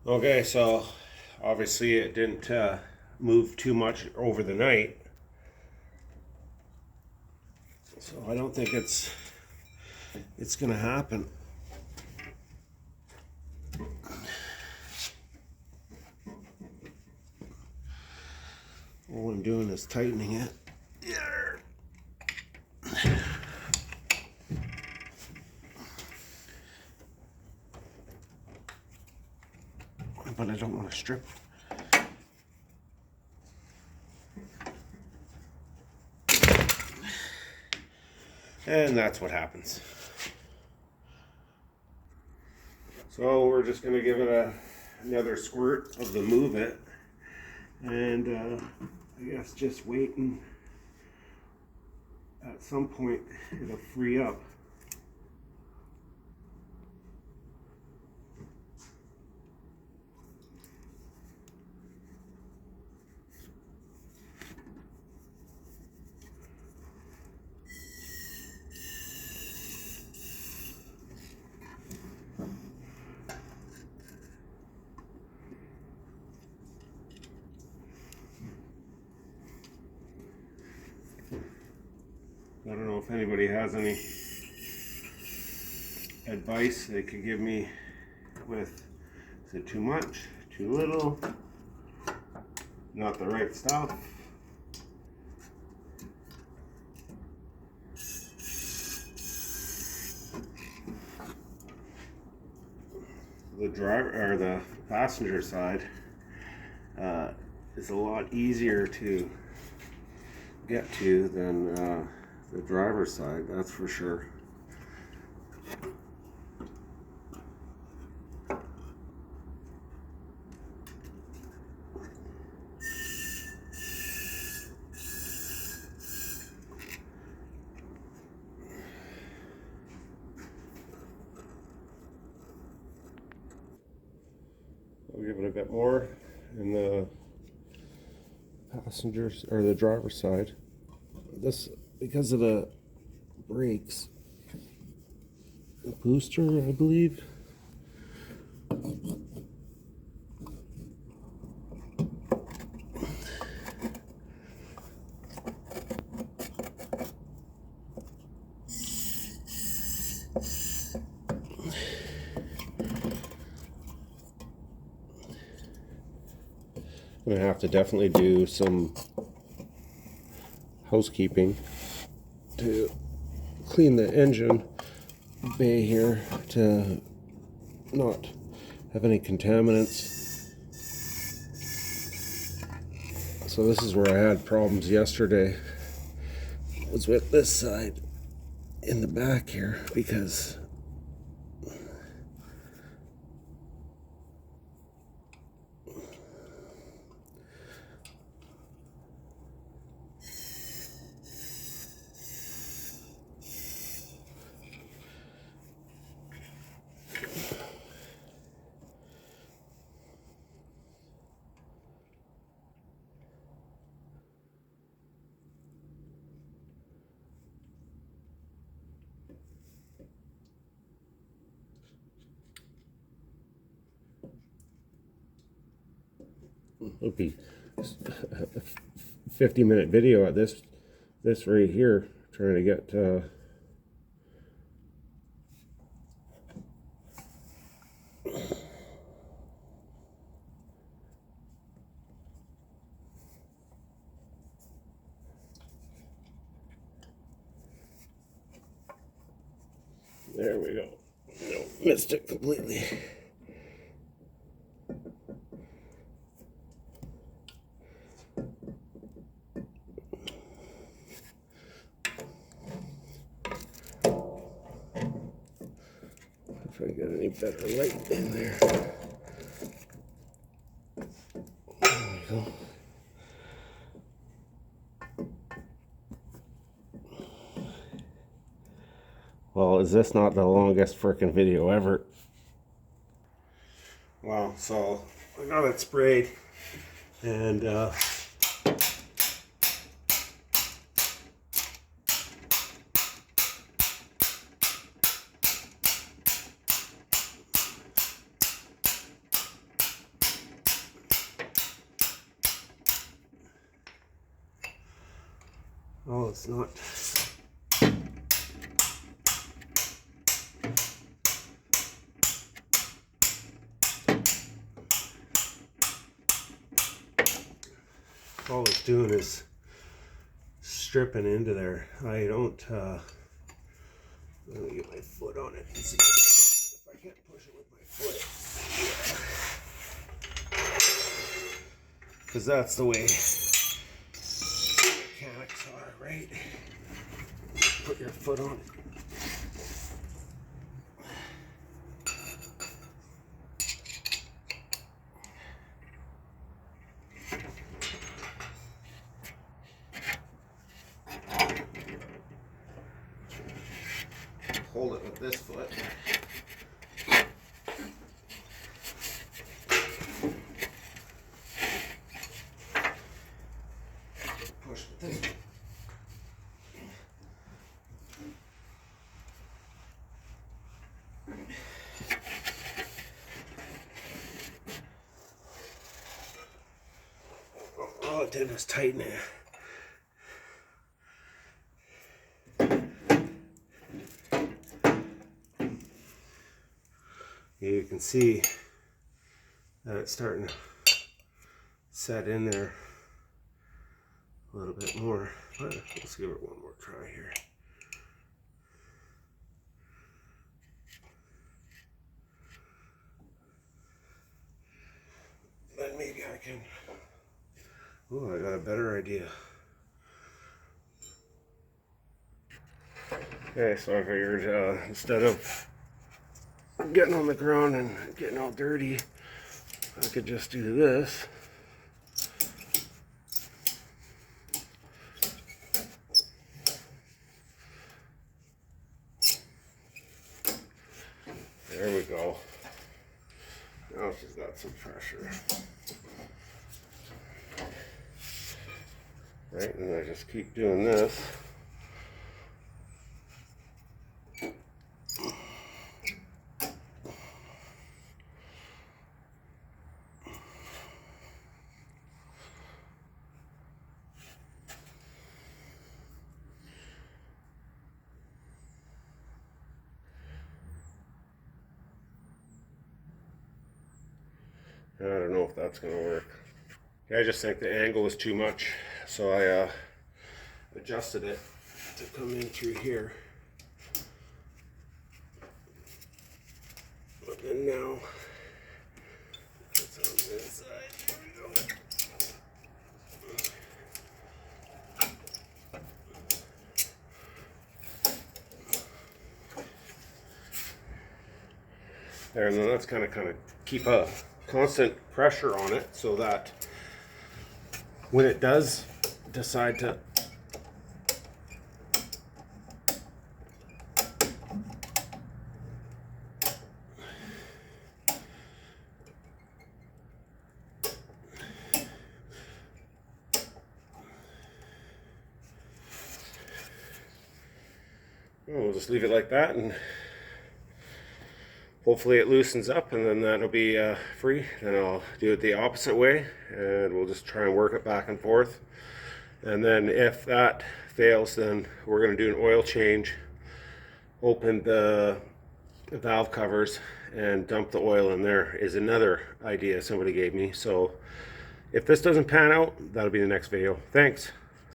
Okay, so obviously it didn't move too much over the night, so I don't think it's gonna happen. All I'm doing is tightening it. But I don't want to strip. And that's what happens. So we're just going to give it another squirt of the Move It, and I guess just waiting. At some point it'll free up. I don't know if anybody has any advice they could give me with, is it too much, too little, not the right stuff? The driver or the passenger side is a lot easier to get to than the driver's side, that's for sure. I'll give it a bit more in the passengers or the driver's side. This, because of the brakes, the booster, I believe. I'm gonna have to definitely do some housekeeping to clean the engine bay here to not have any contaminants. So this is where I had problems yesterday, was with this side in the back here, because it'll be a 50-minute video at this right here, trying to get there we go. No, missed it completely. If I get any better light in there. There we go. Well, is this not the longest frickin' video ever? Wow, so I got it sprayed, and Oh, it's not. All it's doing is stripping into there. I don't, let me get my foot on it and see if I can't push it with my foot. Because that's the way mechanics are, right? Put your foot on it. Hold it with this foot. Push with this one. All it did was tighten it. You can see that it's starting to set in there a little bit more. But let's give it one more try here. Then maybe I can. Oh, I got a better idea. Okay, so I figured instead of getting on the ground and getting all dirty, I could just do this. There we go. Now she's got some pressure. Right, and I just keep doing this. I don't know if that's going to work. I just think the angle was too much, so I adjusted it to come in through here. But then now, it's on this side. There we go. There, and then that's kind of keep a constant pressure on it so that when it does decide to we'll just leave it like that, and hopefully it loosens up, and then that'll be free. Then I'll do it the opposite way, and we'll just try and work it back and forth. And then if that fails, then we're going to do an oil change, open the valve covers, and dump the oil in there is another idea somebody gave me. So if this doesn't pan out, that'll be the next video. Thanks.